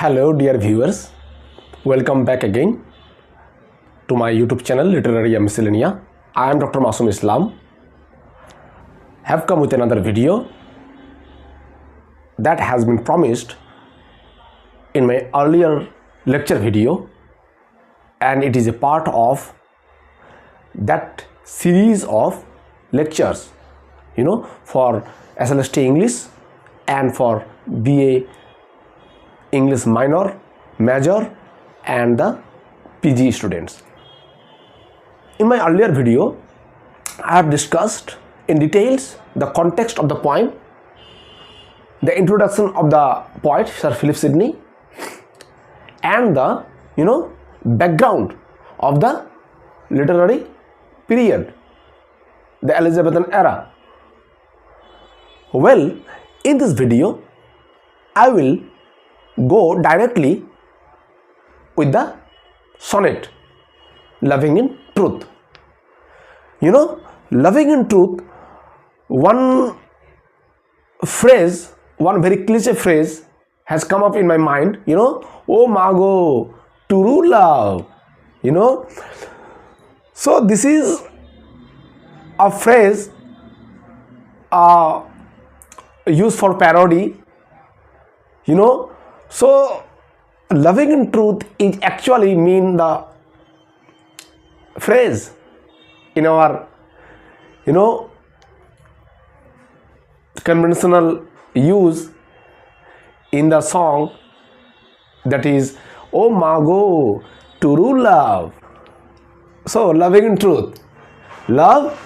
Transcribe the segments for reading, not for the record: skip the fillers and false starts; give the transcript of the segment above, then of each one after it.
Hello dear viewers, welcome back again to my YouTube channel Literary Miscellanea. I am Dr. Masum Islam. Have come with another video that has been promised in my earlier lecture video, and it is a part of that series of lectures for SLST English and for BA English minor, major and the PG students. In my earlier video, I have discussed in details the context of the poem, the introduction of the poet Sir Philip Sidney, and the background of the literary period, the Elizabethan era. Well, in this video, I will go directly with the sonnet, Loving in Truth. Loving in Truth, one phrase, one very cliche phrase has come up in my mind, oh Mago, true love, So this is a phrase used for parody, So loving in truth is actually mean the phrase in our conventional use in the song, that is, oh Mago, true love. So loving in truth, love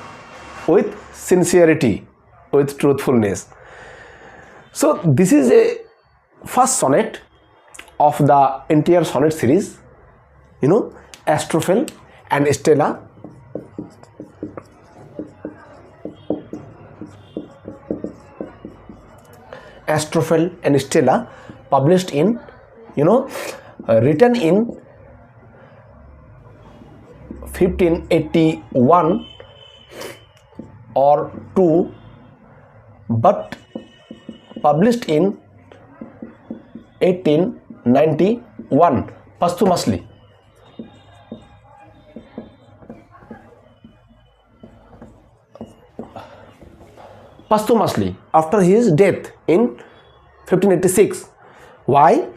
with sincerity, with truthfulness. So this is a first sonnet of the entire sonnet series, Astrophel and Stella. Astrophel and Stella, published in, written in 1581 or 2, but published in 1891 posthumously. After his death in 1586. Why?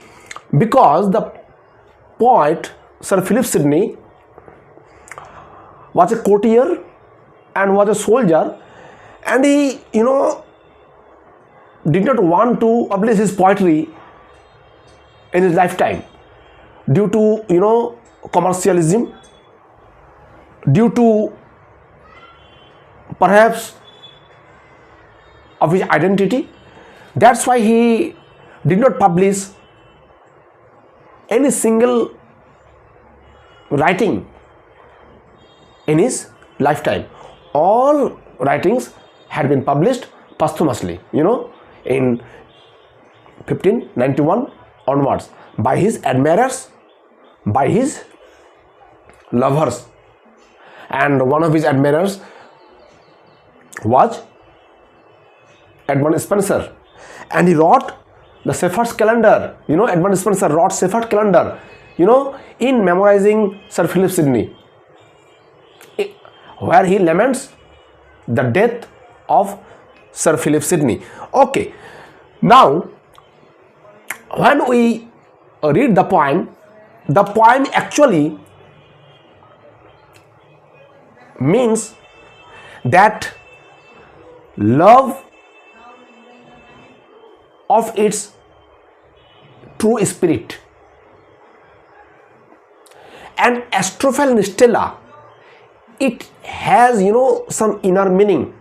Because the poet Sir Philip Sidney was a courtier and was a soldier, and he did not want to publish his poetry in his lifetime due to commercialism, due to perhaps of his identity. That's why he did not publish any single writing in his lifetime. All writings had been published posthumously, in 1591 onwards, by his admirers, by his lovers. And one of his admirers was Edmund Spenser, and he wrote the Shepherd's Calendar. Edmund Spenser wrote Shepherd's Calendar, in memorizing Sir Philip Sidney, where he laments the death of Sir Philip Sidney. Okay, now when we read the poem actually means that love of its true spirit. And Astrophel and Stella, it has some inner meaning.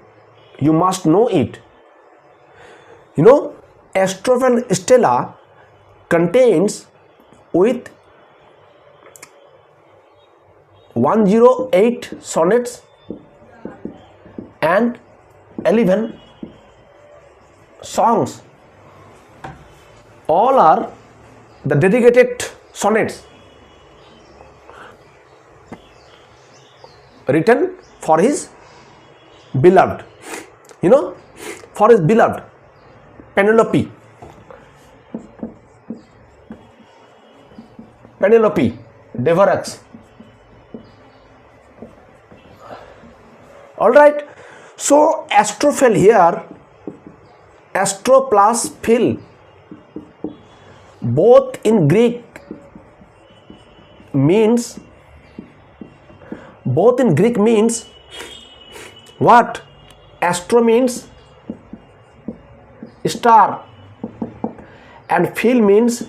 You must know it. Astrophel and Stella contains with 108 sonnets and 11 songs. All are the dedicated sonnets written for his beloved, for his beloved Penelope. Penelope Deveraux. Alright, so Astrophil here, Astro plus Phil, both in Greek means what? Astro means star and Phil means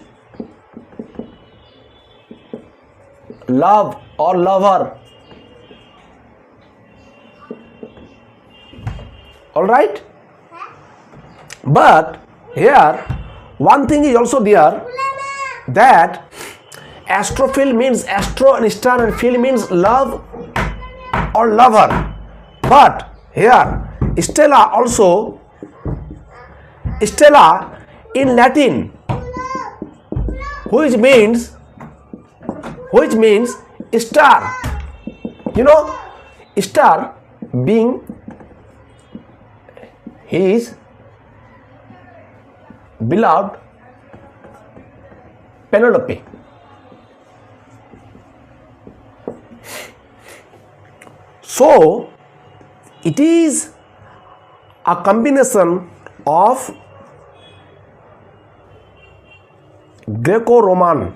love or lover. Alright, but here one thing is also there, that Astrophil means astro and star and Phil means love or lover, but here Stella also, Stella in Latin, which means star. You know, star being his beloved Penelope. So it is a combination of Greco-Roman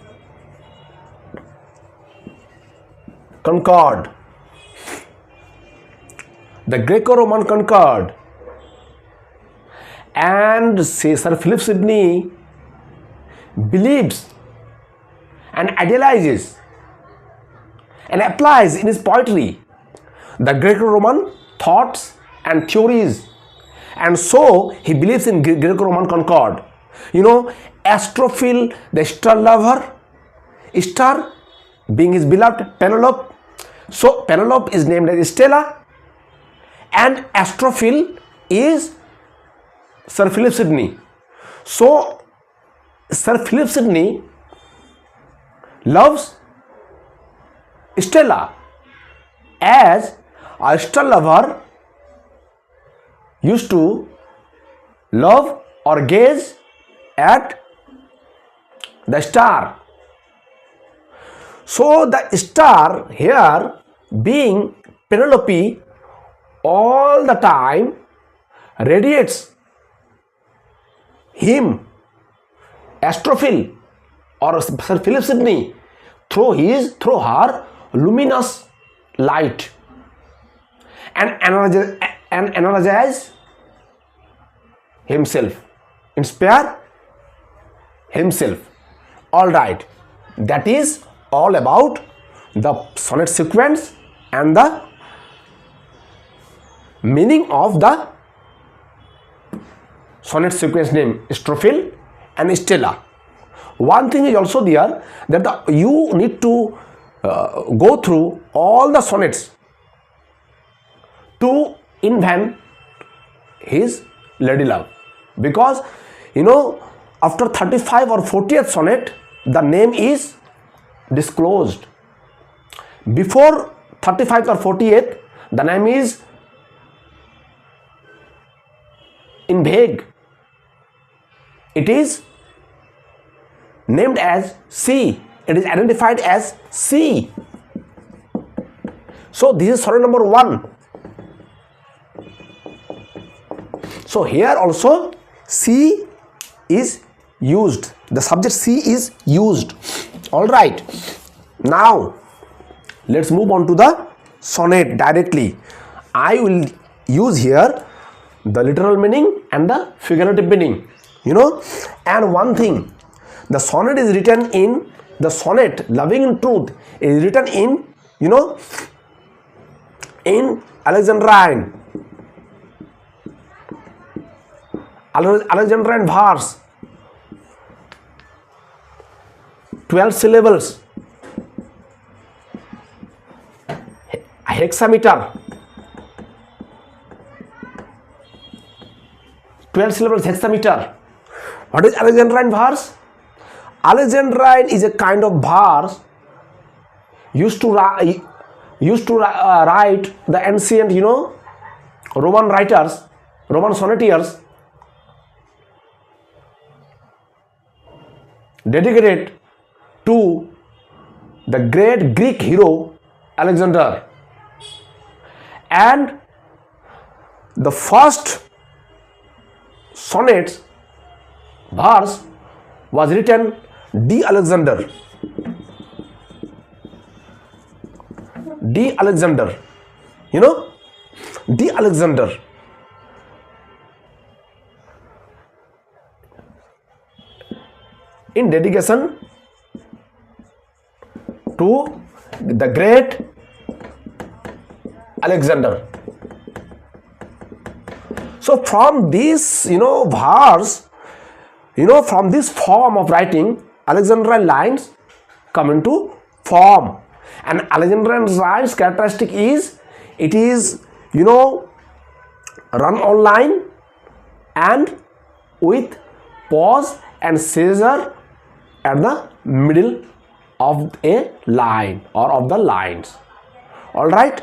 concord, the Greco-Roman concord, and Sir Philip Sidney believes and idealizes and applies in his poetry the Greco-Roman thoughts and theories, and so he believes in Greco-Roman concord. You know, Astrophil, the star lover, star being his beloved Penelope, so Penelope is named as Stella, and Astrophil is Sir Philip Sidney. So Sir Philip Sidney loves Stella as a star lover used to love or gaze at the star. So the star here being Penelope all the time radiates him, Astrophil or Sir Philip Sidney, through her luminous light and energize himself, inspire himself. All right, that is all about the sonnet sequence and the meaning of the sonnet sequence name Astrophil and Stella. One thing is also there, that you need to go through all the sonnets to invent his ladylove, because you know, after 35 or 40th sonnet the name is disclosed. Before 35th or 40th the name is in vague. It is named as C. It is identified as C. So this is sonnet number 1. So here also C is used. The subject C is used. All right. Now let's move on to the sonnet directly. I will use here the literal meaning and the figurative meaning. You know, and one thing, the sonnet is written in, the sonnet Loving in Truth is written in, you know, in Alexandrine verse, 12 syllables, hexameter, 12 syllables hexameter. What is Alexandrine verse? Alexandrine is a kind of verse used to write the ancient, you know, Roman writers, Roman sonneteers, dedicated to the great Greek hero Alexander, and the first sonnet verse was written D. Alexander. D. Alexander, you know, D. Alexander. In dedication to the great Alexander. So from this, verse, from this form of writing, Alexandrine lines come into form. And Alexandrine lines characteristic is, it is, run on line and with pause and scissor at the middle of a line or of the lines. All right,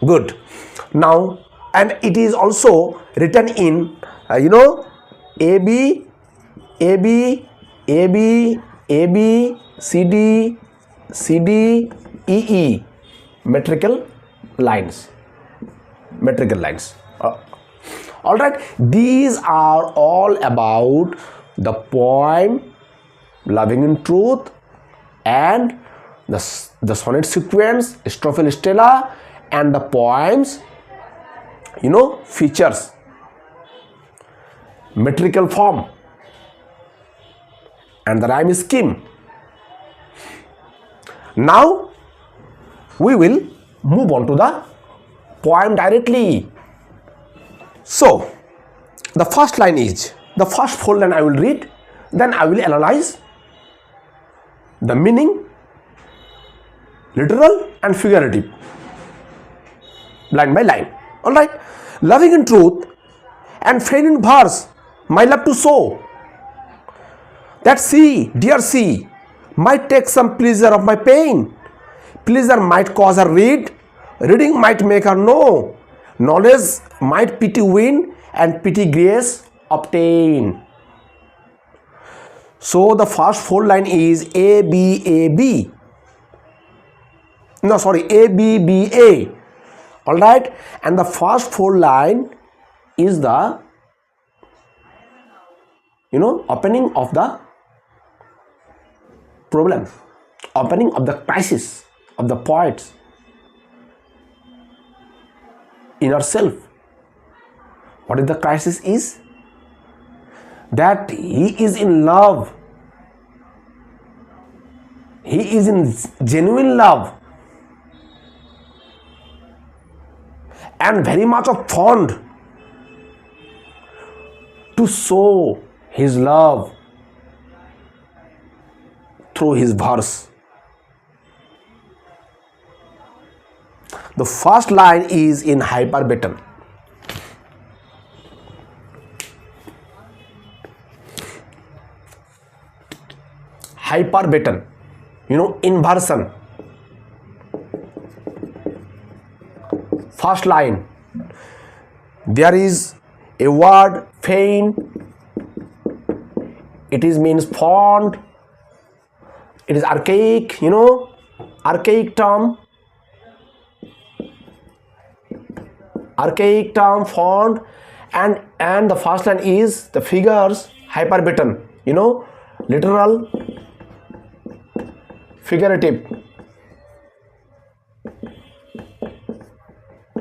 good. Now, and it is also written in AB, AB, AB, AB, CD, CD, EE, metrical lines. Metrical lines. All right, these are all about the poem Loving in Truth and the sonnet sequence, Astrophel and Stella, and the poems, features, metrical form, and the rhyme scheme. Now we will move on to the poem directly. So the first line is, the first 4 line I will read, then I will analyze the meaning, literal and figurative, line by line. All right. Loving in truth and fain in verse, my love to show that she, dear she, might take some pleasure of my pain. Pleasure might cause her read, reading might make her know, knowledge might pity win, and pity grace obtain. So the first 4 line is A B A B. No, sorry, A B B A. All right, and the first 4 line is the opening of the problem, opening of the crisis of the poet's inner self. What is the crisis is? That he is in love. He is in genuine love and very much of fond to show his love through his verse. The first line is in hyperbaton. Hyperbaton, inversion. First line, there is a word fain. It is means fond. It is archaic, archaic term. Archaic term, fond, and the first line is the figures, hyperbaton, literal, figurative.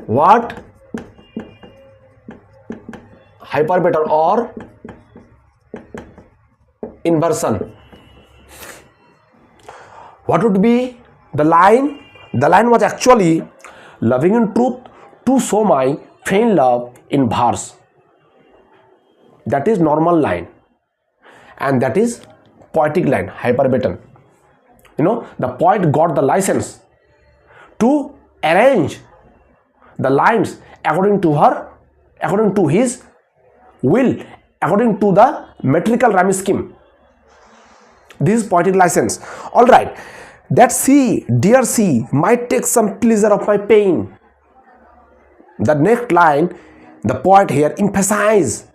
What? Hyperbaton or inversion. What would be the line? The line was actually loving in truth to show my faint love in verse. That is normal line, and that is poetic line, hyperbaton. The poet got the license to arrange the lines according to his will, according to the metrical rhyme scheme. This is poetic license. All right, that she, dear she, might take some pleasure of my pain. The next line, the poet here emphasizes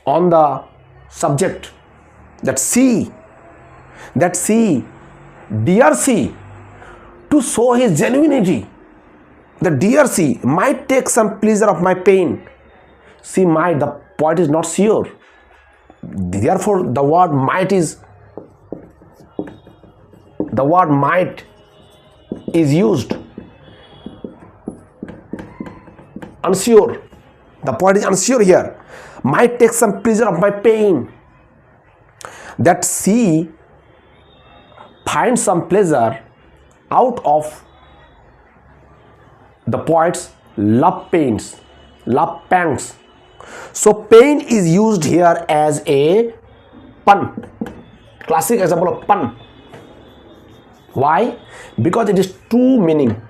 on the subject, that she, dear she, to show his genuinity. The dear C might take some pleasure of my pain. See, might, the poet is not sure. Therefore, the word might is used. Unsure. The poet is unsure here. Might take some pleasure of my pain. That C finds some pleasure out of the poet's love pangs. So pain is used here as a pun. Classic example of pun. Why? Because it is two meaning.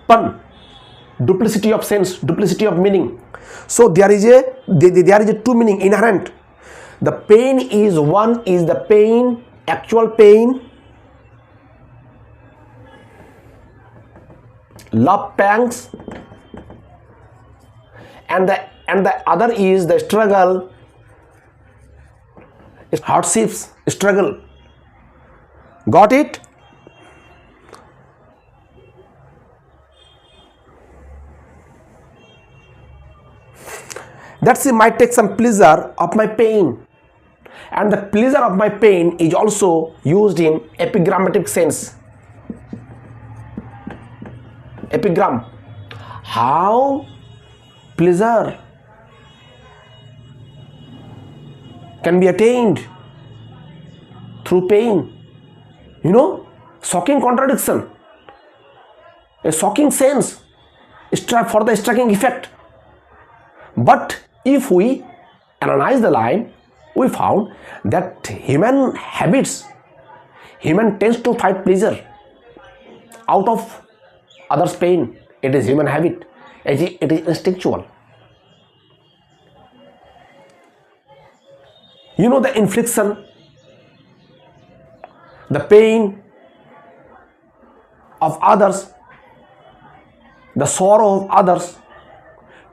Pun, duplicity of sense, duplicity of meaning. So there is a two meaning inherent. The pain is one is the pain, actual pain, love pangs, and the other is the struggle, hardships, struggle. Got it? That's it, might take some pleasure of my pain. And the pleasure of my pain is also used in epigrammatic sense. Epigram. How pleasure can be attained through pain. You know, shocking contradiction, a shocking sense for the striking effect. But if we analyze the line, we found that human tends to find pleasure out of others' pain. It is human habit. It is instinctual. You know, the infliction, the pain of others, the sorrow of others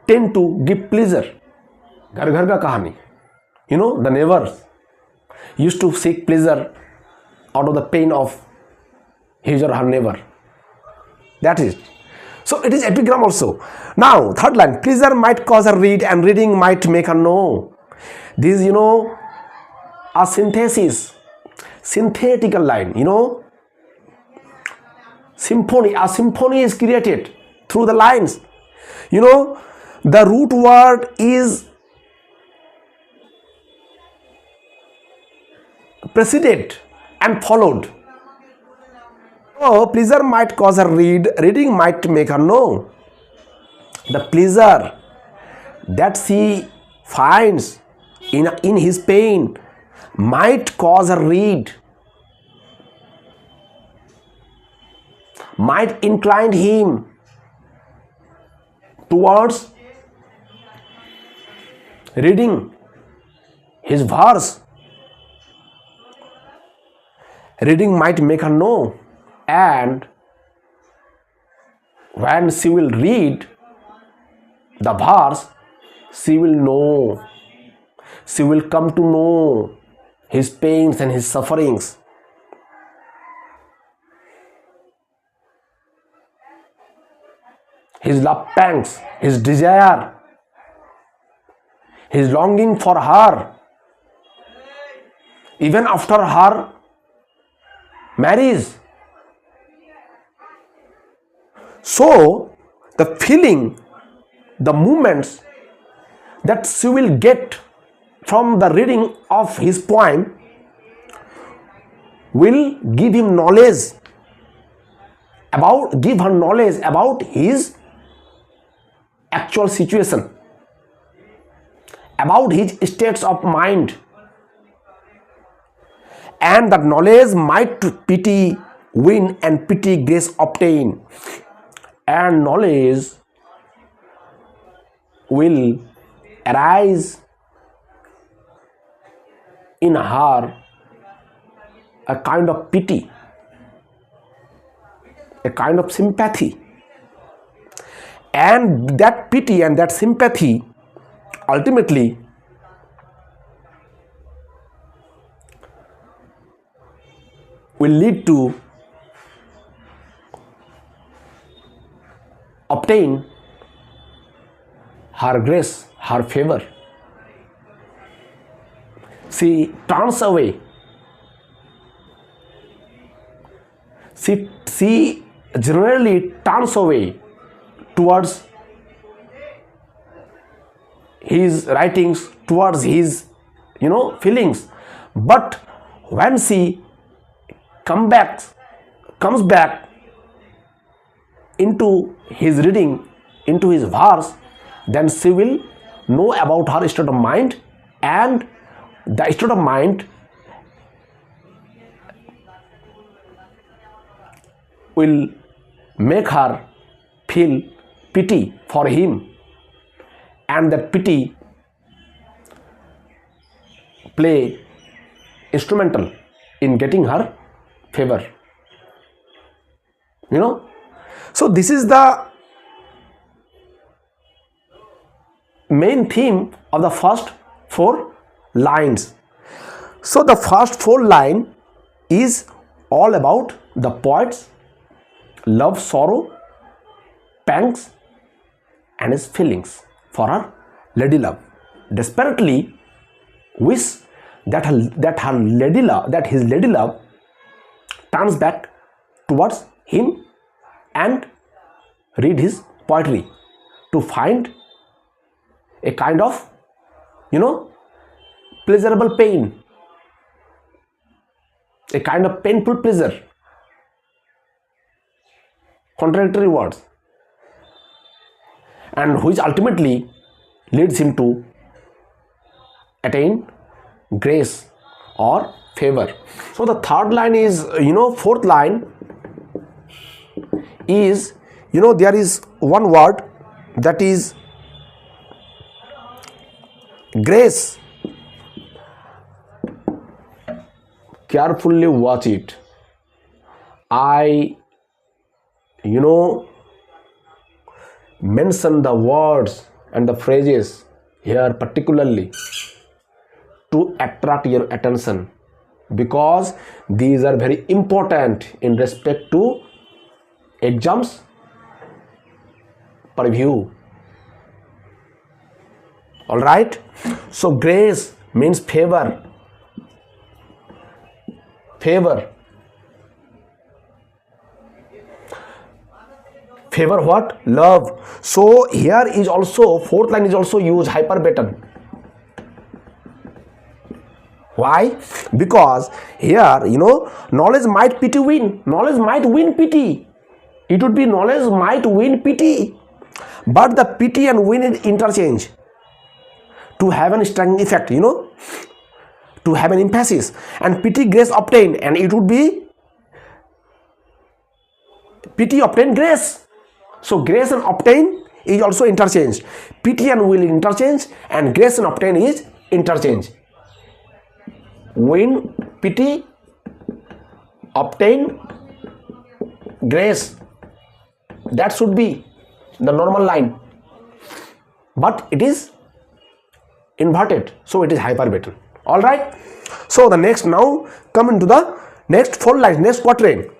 tend to give pleasure. Ghar ghar ka kahani. You know, the neighbors used to seek pleasure out of the pain of his or her neighbor. That is. So it is epigram also. Now, third line, pleasure might cause her read and reading might make her know. This, you know, a synthesis, synthetical line, you know. Symphony, a symphony is created through the lines. You know, the root word is preceded and followed. So, pleasure might cause her read, reading might make her know. The pleasure that she finds in his pain might cause her read, might incline him towards reading his verse. Reading might make her know, and when she will read the verse, she will know, she will come to know his pains and his sufferings. His love pangs, his desire, his longing for her, even after her marriage. So, the feeling, the moments that she will get from the reading of his poem will give him knowledge about his actual situation, about his states of mind, and that knowledge might pity win and pity grace obtain, and knowledge will arise in her a kind of pity, a kind of sympathy, and that pity and that sympathy ultimately will lead to obtain her grace, her favor. She turns away. She generally turns away towards his writings, towards his feelings. But when she comes back into his reading, into his verse, then she will know about her state of mind, and the state of mind will make her feel pity for him, and that pity play instrumental in getting her favor. So this is the main theme of the first 4 lines. So the first 4 lines is all about the poet's love, sorrow, pangs, and his feelings for her ladylove. Desperately wish that his ladylove turns back towards him and read his poetry to find a kind of pleasurable pain, a kind of painful pleasure, contradictory words, and which ultimately leads him to attain grace or favor. So the third line is, fourth line is, there is one word that is grace. Carefully watch it. I mention the words and the phrases here particularly to attract your attention, because these are very important in respect to exams preview. All right. So grace means favor. Favor what? Love. So here is also, fourth line is also used hyperbaton. Why? Because here, knowledge might pity win. Knowledge might win pity. It would be knowledge might win pity. But the pity and win is interchange to have an stinging effect, to have an emphasis. And pity, grace obtain, and it would be pity obtain grace. So grace and obtain is also interchange. Pity and will interchange, and grace and obtain is interchange. Win pity, obtain grace. That should be the normal line, but it is inverted, so it is hyperbaton. All right. So the next, now come into the next 4 lines, next quatrain.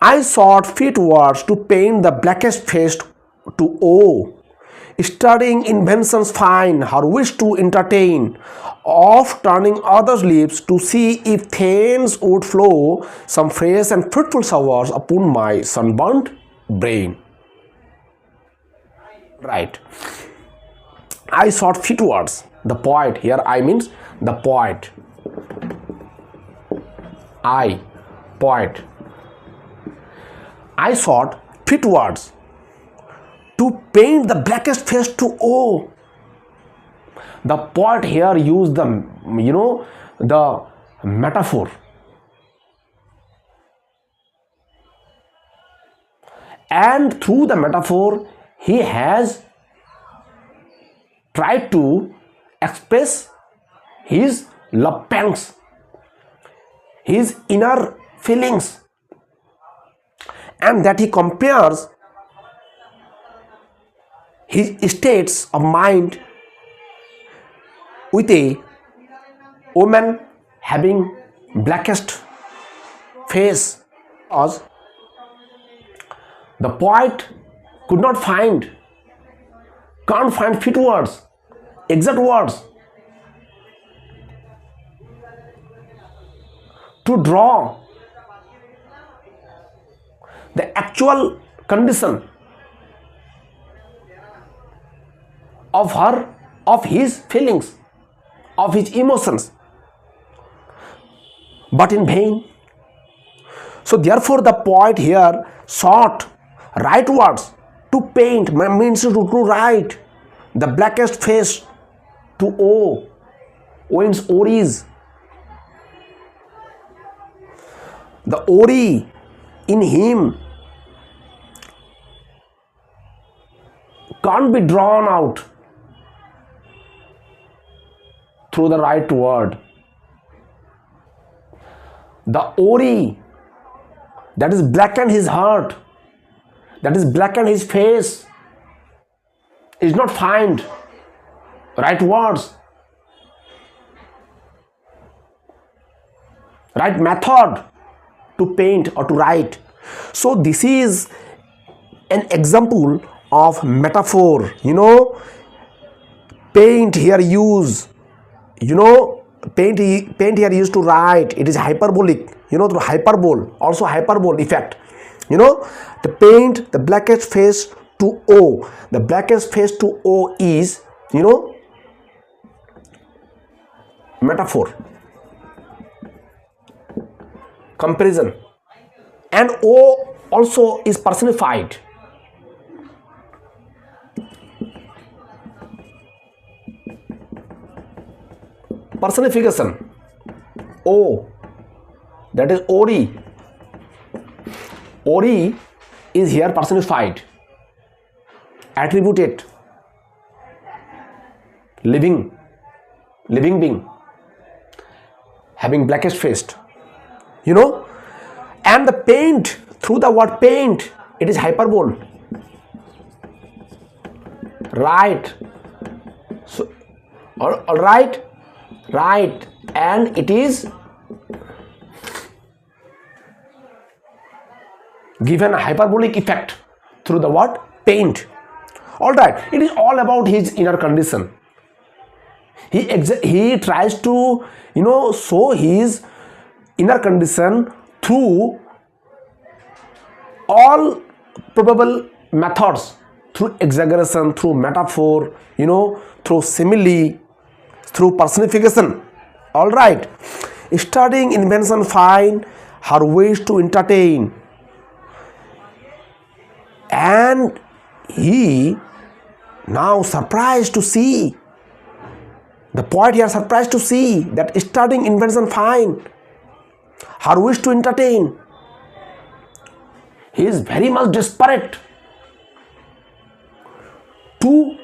I sought fit words to paint the blackest face to owe, studying inventions fine, her wish to entertain, of turning others' lips to see if thence would flow some fresh and fruitful showers upon my sunburnt brain. Right. I sought fit words. The poet, here I means the poet. Poet. I sought fit words to paint the blackest face to owe. The poet here used the metaphor, and through the metaphor he has tried to express his love pangs, his inner feelings, and that he compares his states of mind with a woman having blackest face, because the poet can't find fit words, exact words to draw the actual condition of his feelings, of his emotions, but in vain. So therefore the poet here sought right words to paint, means to write the blackest face to O. Means Oris. The Ori in him can't be drawn out through the right word. The Ori that is blackened his heart, that is blackened his face, is not find right words, right method to paint or to write. So this is an example of metaphor. Paint here use, paint here used to write. It is hyperbolic, through hyperbole, also hyperbole effect. The paint the blackest face to O. The blackest face to O is, metaphor, comparison, and O also is personified. Personification. O, that is Ori. Ori is here personified, attributed, living being, having blackest face, and the paint, through the word paint, it is hyperbole, right? So all right, and it is given a hyperbolic effect through the word paint. All right, it is all about his inner condition. He tries to show his inner condition through all probable methods, through exaggeration, through metaphor, through simile, through personification. All right, studying invention fine, her ways to entertain. And he now surprised to see, the poet here surprised to see that studying invention fine, her wish to entertain. He is very much desperate to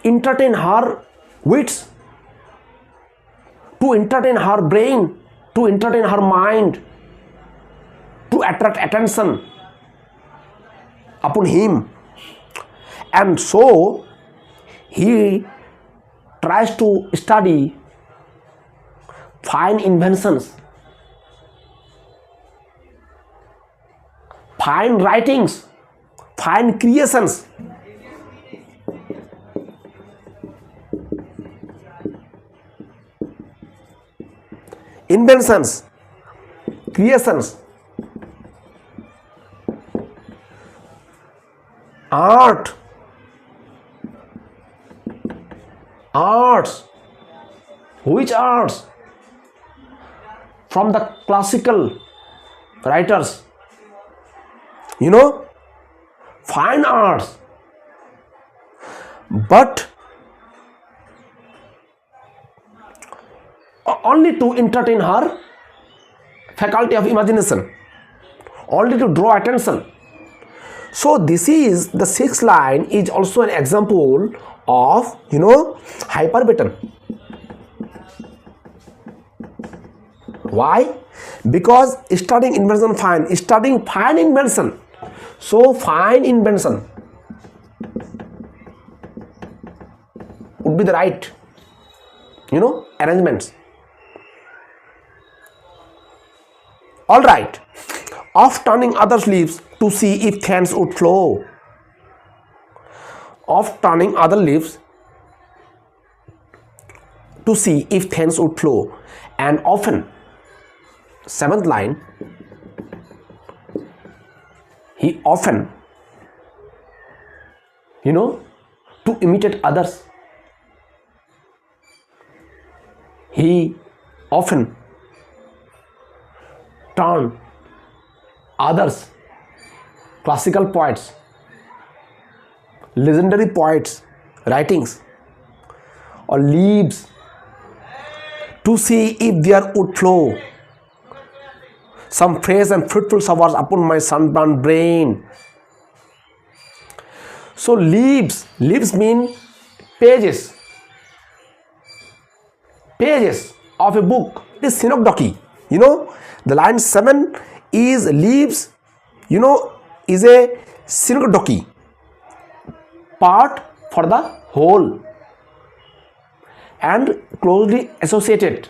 entertain her wits, to entertain her brain, to entertain her mind, to attract attention upon him. And so he tries to study fine inventions, fine writings, fine creations. Inventions, creations, arts, which arts? From the classical writers, fine arts, but only to entertain her faculty of imagination, only to draw attention. So this is the sixth line, is also an example of hyperbaton. Why? Because studying invention fine, studying fine invention. So fine invention would be the right arrangements. All right. Of turning others' leaves to see if thence would flow. Of turning other leaves to see if thence would flow. And often, 7th line, he often, to imitate others, he often turned others, classical poets, legendary poets, writings, or leaves to see if there would flow some fresh and fruitful showers upon my sunburned brain. So leaves mean pages of a book. It is synecdoche. The line 7 is leaves, is a synecdoche, part for the whole and closely associated.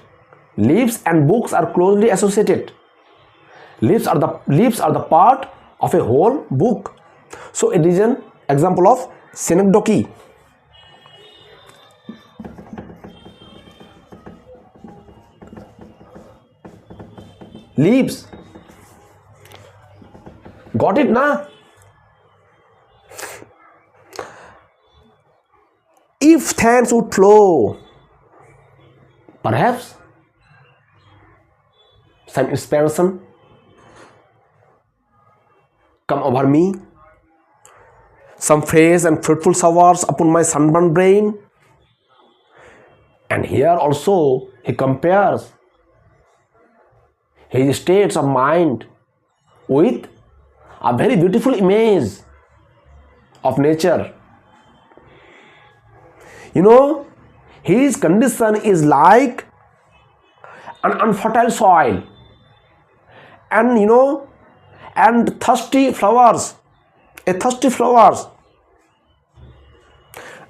Leaves and books are closely associated. Leaves are the part of a whole book. So it is an example of synecdoche. Leaves. Got it, na? If thence would flow, perhaps some inspiration come over me, some fresh and fruitful showers upon my sunburned brain. And here also he compares his states of mind with a very beautiful image of nature. His condition is like an unfertile soil and thirsty flowers,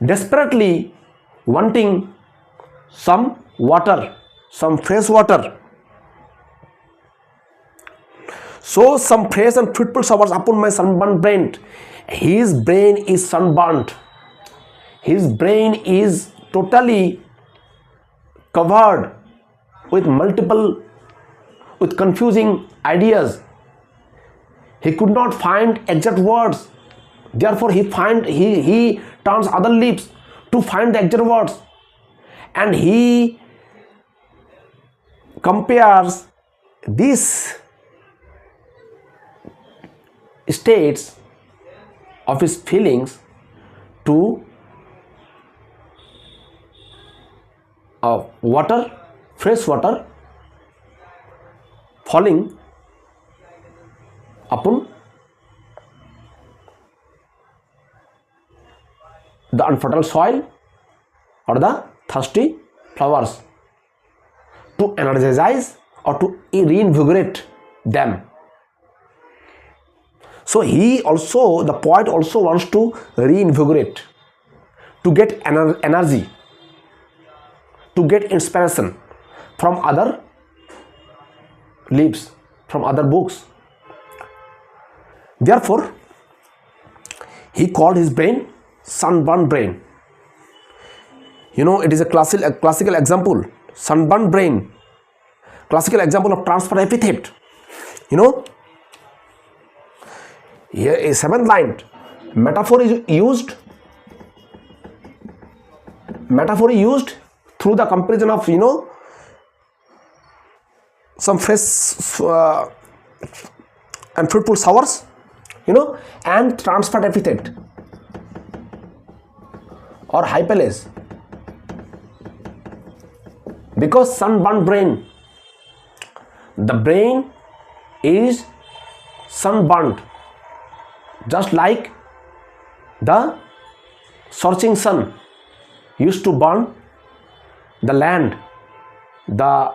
desperately wanting some water, some fresh water. So some fresh and fruitful showers upon my sunburnt brain. His brain is sunburnt. His brain is totally covered with confusing ideas. He could not find exact words. Therefore, he turns other leaves to find the exact words. And he compares these states of his feelings to water, fresh water falling upon the unfertile soil or the thirsty flowers to energize or to reinvigorate them. So the poet also wants to reinvigorate, to get energy, to get inspiration from other leaves, from other books. Therefore, he called his brain sunburned brain. It is a classical example. Sunburned brain, classical example of transfer epithet. Here is 7th line. Metaphor is used through the comparison of some fresh and fruitful showers, and transferred epithet or hyperlase. Because sunburned brain, the brain is sunburnt, just like the scorching sun used to burn the land, the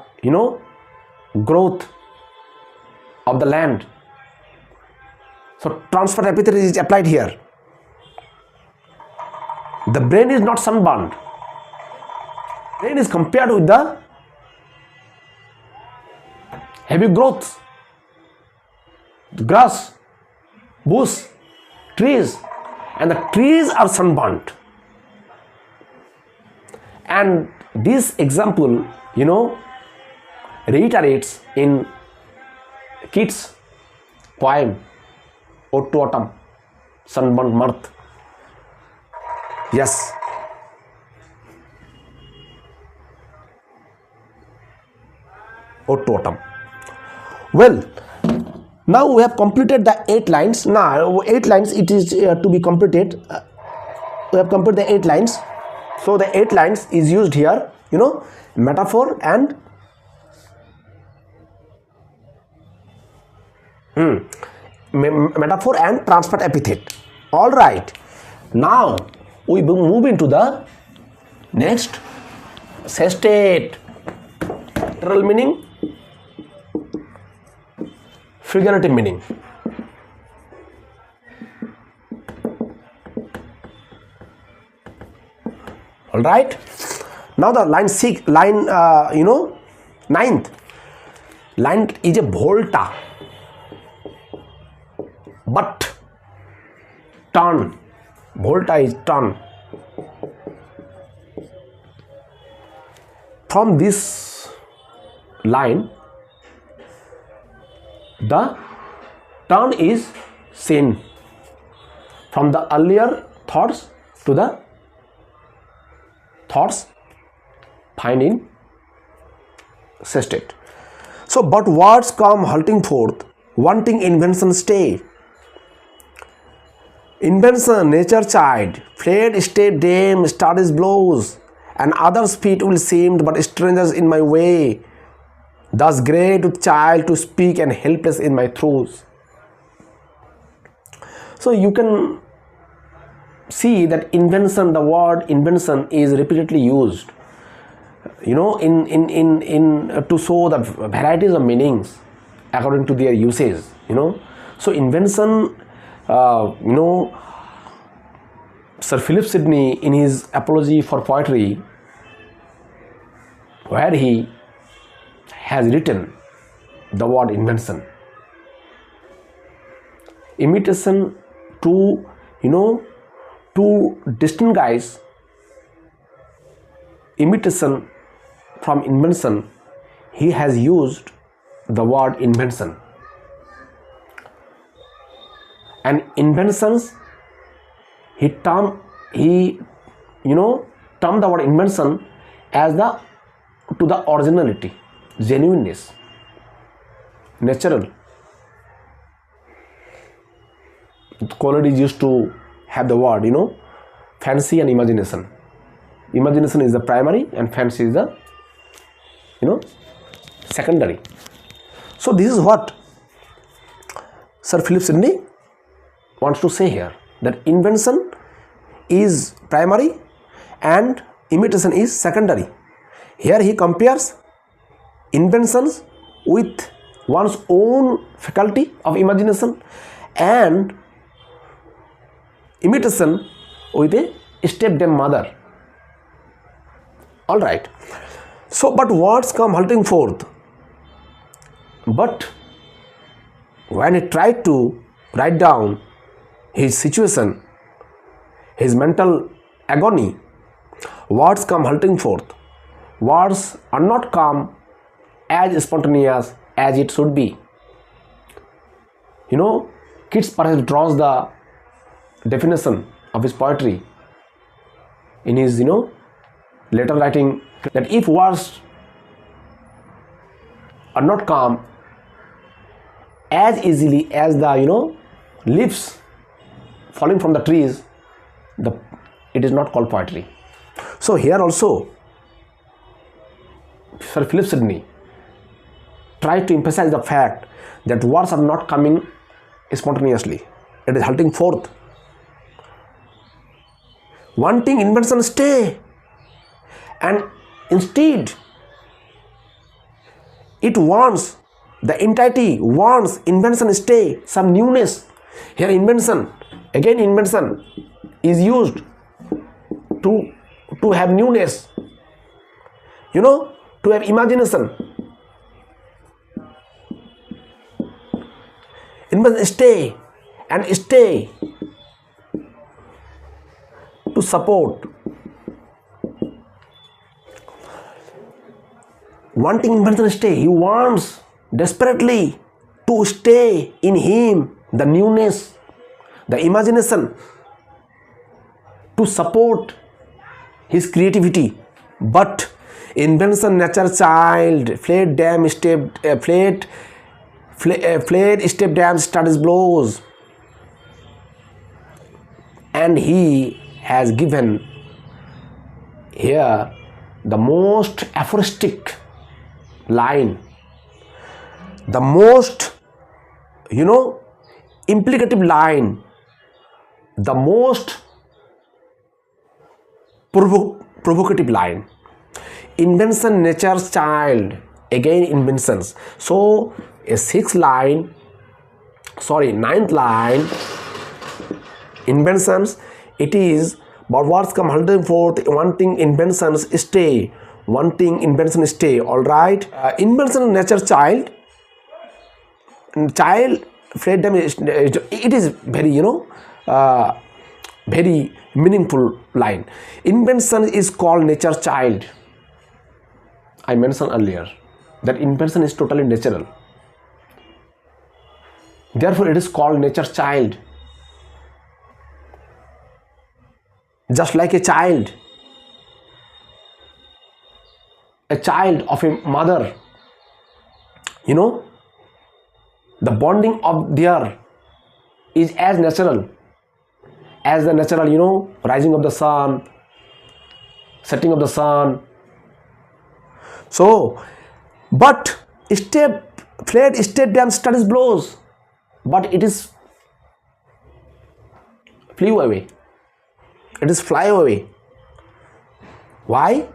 growth of the land. So transfer epithet is applied here. The brain is not sunburned. Brain is compared with the heavy growth grass, bush, trees, and the trees are sunburnt. And this example, reiterates in Keats' poem Ode to Autumn, Sunburnt Mirth. Yes. Ode to Autumn. Well, now we have completed the 8 lines. Now 8 lines it is to be completed. We have completed the 8 lines. So the 8 lines is used here, metaphor and metaphor and transferred epithet. All right. Now we move into the next sestet. Literal meaning, figurative meaning. All right. Now the line 6, ninth line is a volta, but turn. Volta is turn. From this line, the turn is seen from the earlier thoughts to the thoughts find in sestet. So, but words come halting forth, wanting invention stay. Invention, nature child, fled state dame, studies blows, and others' feet will seem but strangers in my way. Thus great with child to speak and helpless in my throes. So you can see that invention, the word invention is repeatedly used, in to show the varieties of meanings according to their usage. So invention, Sir Philip Sidney in his Apology for Poetry, where he has written the word invention. Imitation to distinguish imitation from invention, he has used the word invention. And inventions, he termed the word invention as to the originality, genuineness, natural. Collard is used to have the word, fancy and imagination. Imagination is the primary and fancy is the, secondary. So this is what Sir Philip Sidney wants to say here, that invention is primary and imitation is secondary. Here he compares inventions with one's own faculty of imagination and imitation with a stepdame mother. All right. So, but words come halting forth. But when he tried to write down his situation, his mental agony, words come halting forth. Words are not come as spontaneous as it should be. Keats perhaps draws the definition of his poetry in his letter writing, that if words are not come as easily as the leaves falling from the trees, it is not called poetry. So here also Sir Philip Sidney tried to emphasize the fact that words are not coming spontaneously, it is halting forth, wanting invention stay, and instead it wants, the entirety wants invention stay, some newness. Here invention, again invention is used to have newness, to have imagination. Invention stay and stay to support. Wanting invention stay, he wants desperately to stay in him the newness, the imagination, to support his creativity. But invention nature child flayed dam stepped flayed step dam studies blows, and he has given here the most aphoristic line, the most implicative line, the most provocative line. Invention nature's child, again inventions. So a ninth line, inventions, it is but words come 104th, wanting inventions stay, wanting invention stay. All right, invention nature child fled them, it is very very meaningful line. Invention is called nature child. I mentioned earlier that invention is totally natural, therefore it is called nature child. Just like a child of a mother, the bonding of there is as natural as the natural, rising of the sun, setting of the sun. So, but flayed step dam studies blows, but it is flew away. It is fly away. Why?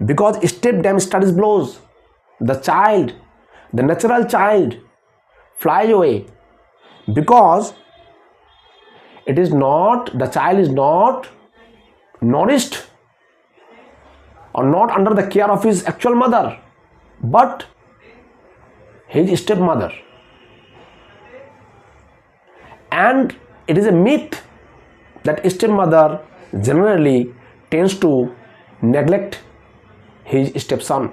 Because step dam studies blows. The child, the natural child, fly away because it is not, the child is not nourished or not under the care of his actual mother, but his stepmother. And it is a myth that stepmother generally tends to neglect his stepson,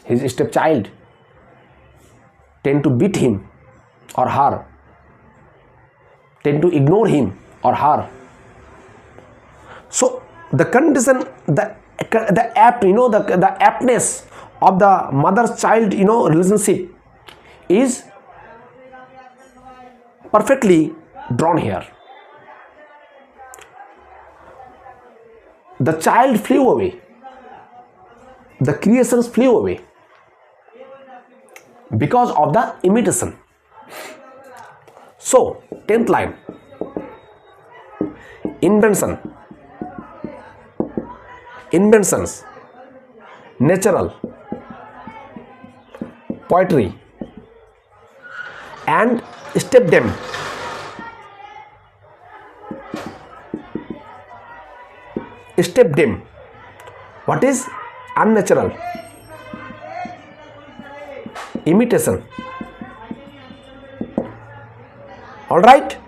his stepchild, tend to beat him or her, tend to ignore him or her. So the condition, the aptness of the mother-child relationship is perfectly drawn here. The child flew away, the creations flew away because of the imitation. So 10th line, inventions, natural, poetry, and step them. Step them. What is unnatural? Imitation. All right.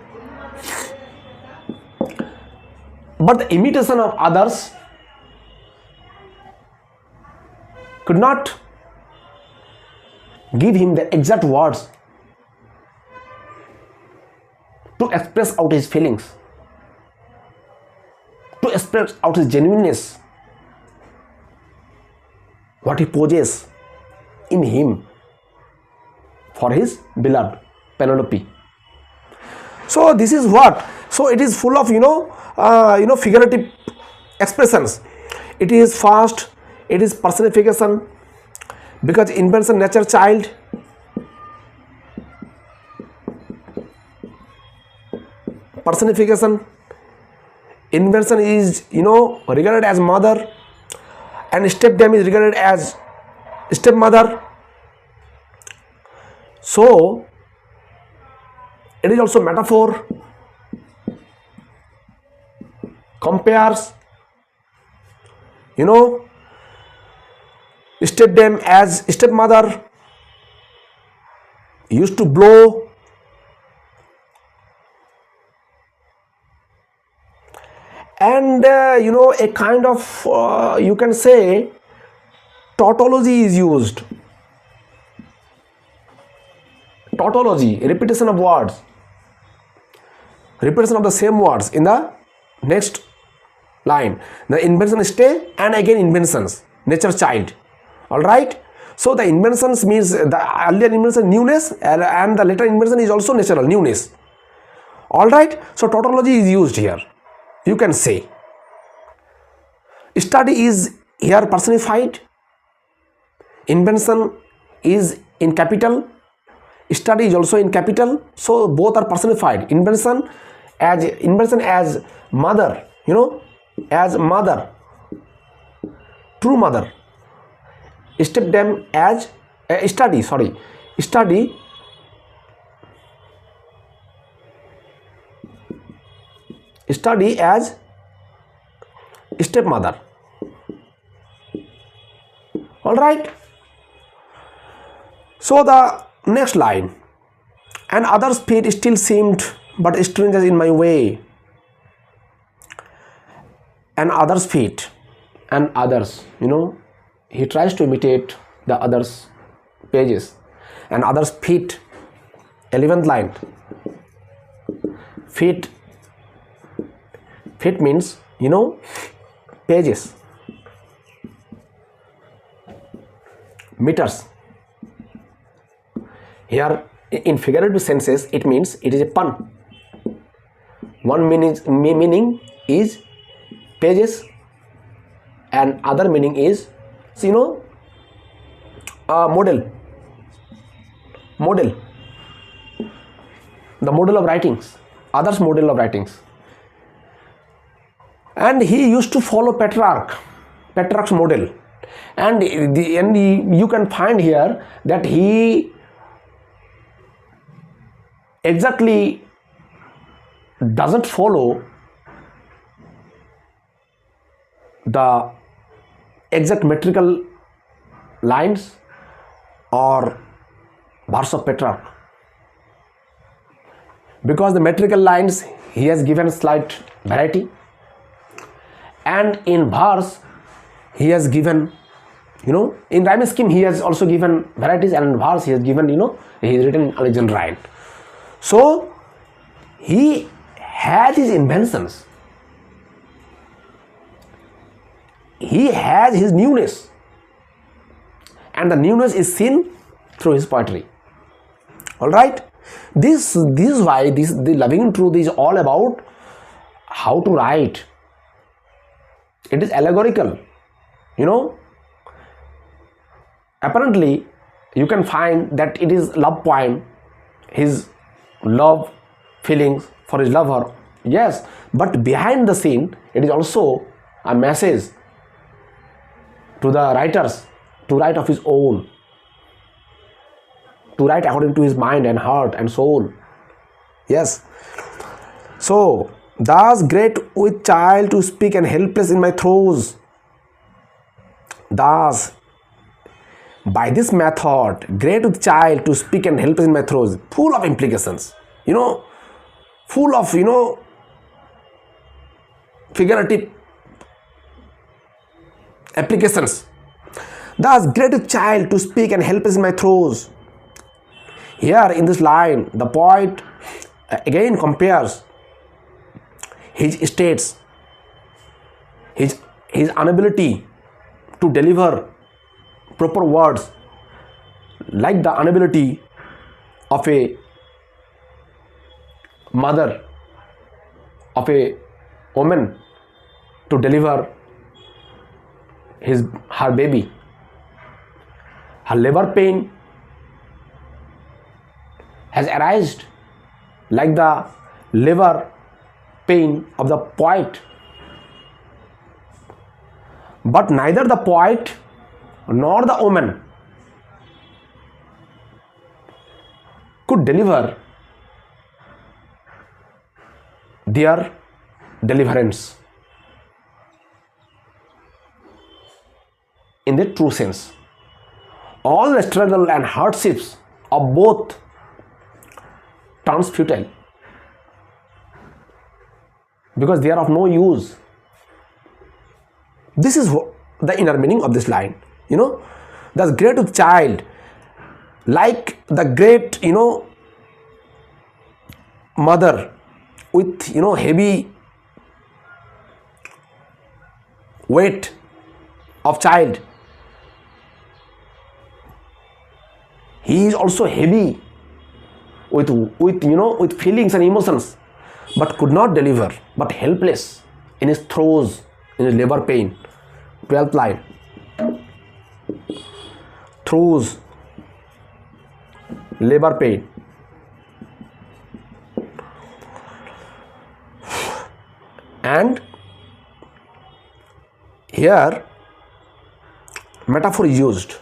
But the imitation of others could not give him the exact words to express out his feelings, to express out his genuineness, what he possesses in him for his beloved Penelope. So this is what. So it is full of figurative expressions. It is fast. It is personification, because invention nature child, personification. Invention is regarded as mother, and step dam is regarded as stepmother. So it is also metaphor, compares step dam as stepmother, used to blow and a kind of you can say tautology is used. Tautology, repetition of words, repetition of the same words in the next line. The invention stay and again inventions, nature's child. All right. So the inventions means the earlier invention newness, and the later invention is also natural newness. All right. So tautology is used here. You can say study is here personified. Invention is in capital. Study is also in capital. So both are personified. Invention as mother. As mother, true mother. Step them as study as stepmother. All right. So the next line, and others' feet still seemed but strangers in my way. And others' feet, and others, he tries to imitate the others' pages. And others' feet, 11th line. Feet means, pages, meters. Here in figurative senses, it means it is a pun. One meaning is pages, and other meaning is model, the model of writings, others model of writings. And he used to follow Petrarch's model, and you can find here that he exactly doesn't follow the exact metrical lines or verse of Petrarch, because the metrical lines he has given slight variety, and in verse he has given, in rhyme scheme he has also given varieties, and in verse he has given, he is written in Alexandrine. So he has his inventions. He has his newness, and the newness is seen through his poetry. All right. This is why the Loving Truth is all about how to write. It is allegorical. Apparently, you can find that it is love poem, his love feelings for his lover. Yes, but behind the scene, it is also a message to the writers to write of his own, to write according to his mind and heart and soul. Yes. So, thus great with child to speak and helpless in my throes. Thus, by this method, great with child to speak and helpless in my throes, full of implications, full of, figurative applications. Thus, great with child to speak and helpless in my throes. Here in this line, the poet again compares his states, his inability to deliver proper words, like the inability of a mother, of a woman to deliver her baby. Her labor pain has arisen like the labor pain of the poet. But neither the poet nor the woman could deliver their deliverance in the true sense. All the struggle and hardships of both turns futile, because they are of no use This is the inner meaning of this line. The great child, like the great mother with heavy weight of child, he is also heavy with feelings and emotions, but could not deliver, but helpless in his throes, in his labor pain. 12th line. Throes, labor pain. And here metaphor is used.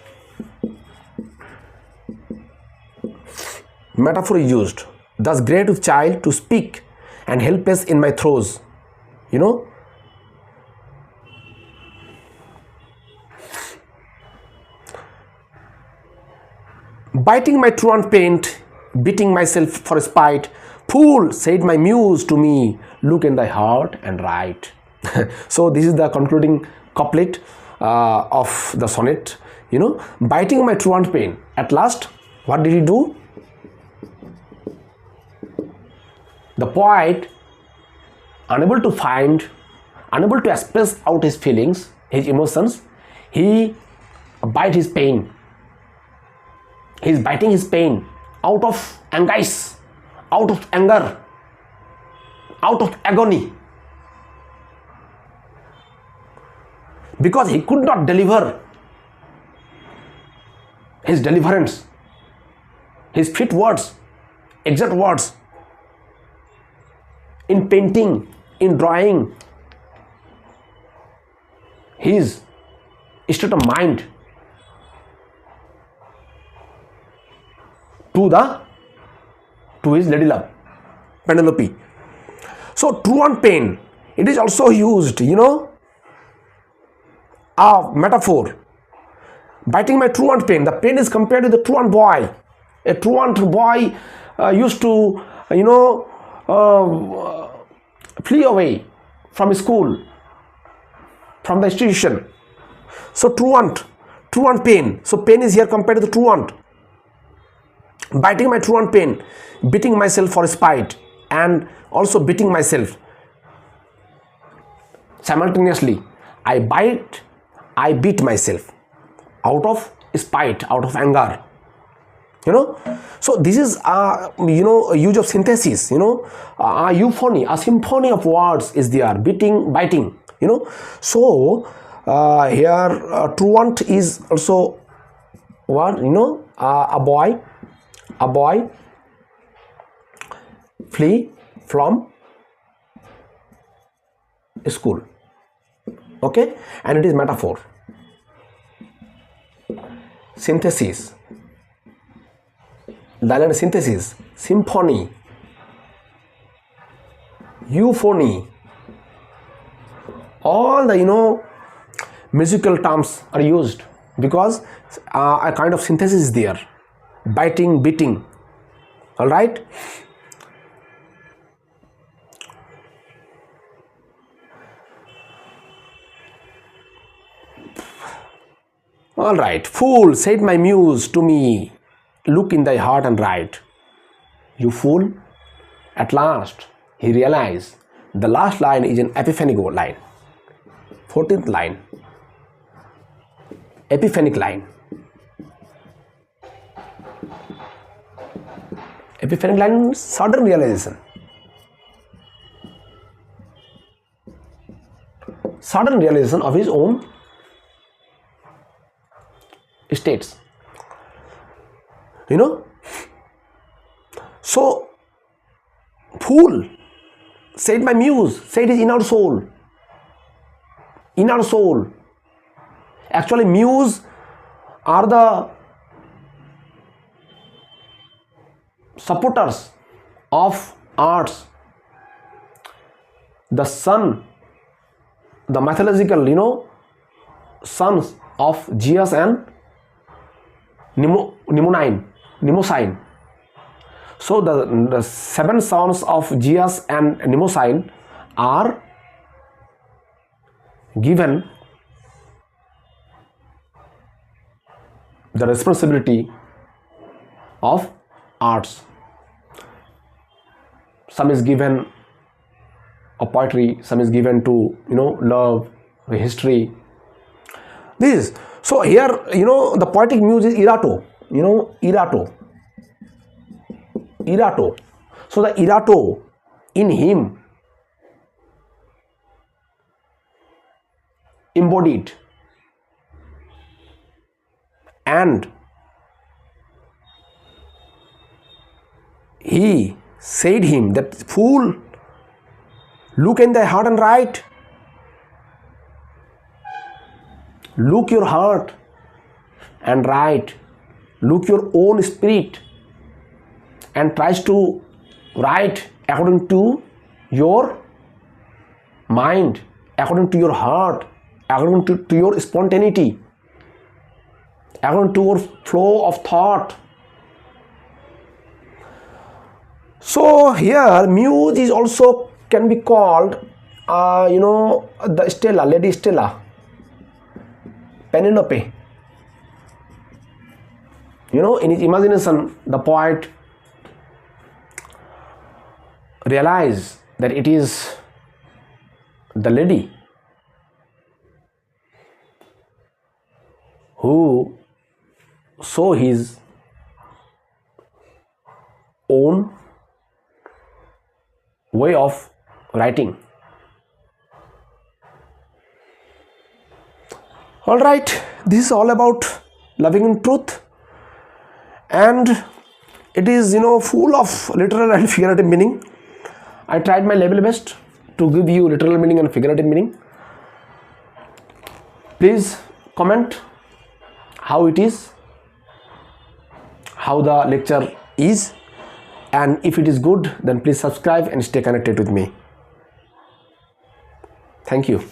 Metaphor is used. Thus great with child to speak and helpless in my throes. Biting my truant paint, beating myself for spite. Fool, said my muse to me, look in thy heart and write. So this is the concluding couplet of the sonnet. Biting my truant pain. At last, what did he do? The poet, unable to express out his feelings, his emotions, he bite his pain. He is biting his pain out of anguish, out of anger, out of agony, because he could not deliver his deliverance, his fit words, exact words, in painting, in drawing, his state of mind to his ladylove, Penelope. So truant pain, it is also used, a metaphor. Biting my truant pain. The pain is compared with the truant boy. A truant boy used to, flee away from school, from the institution. So truant pain. So pain is here compared to the truant. Biting my truant pain, beating myself for spite, and also beating myself. Simultaneously, I beat myself out of spite, out of anger. So this is a use of synthesis. A euphony, a symphony of words is there. Beating, biting. So here truant is also what? A boy flee from school. Okay, and it is metaphor. Synthesis, dialogue synthesis, symphony, euphony, all the musical terms are used because a kind of synthesis is there. Biting, beating. All right. All right. Fool, said my muse to me, look in thy heart and write. You fool. At last, he realized the last line is an epiphanic line. 14th line. Epiphanic line. Epiphanic line means sudden realization. Sudden realization of his own states. So, fool, said my muse, said his inner soul. Inner soul. Actually, muse are the supporters of arts. The sun, the mythological, sons of Zeus and Mnemosyne. So the 7 sons of Zeus and Mnemosyne are given the responsibility of arts. Some is given of poetry, some is given to love, history. This is so here the poetic muse is erato. Erato. So the erato in him embodied, and he said him that, fool, look in thy heart and write. Look your heart and write. Look your own spirit and tries to write according to your mind, according to your heart, according to your spontaneity, according to your flow of thought. So here muse is also can be called the Stella, Lady Stella, Penelope. In his imagination, the poet realized that it is the lady who saw his own way of writing. All right, this is all about loving in truth, and it is full of literal and figurative meaning. I tried my level best to give you literal meaning and figurative meaning. Please comment how it is, how the lecture is, and if it is good, then please subscribe and stay connected with me. Thank you.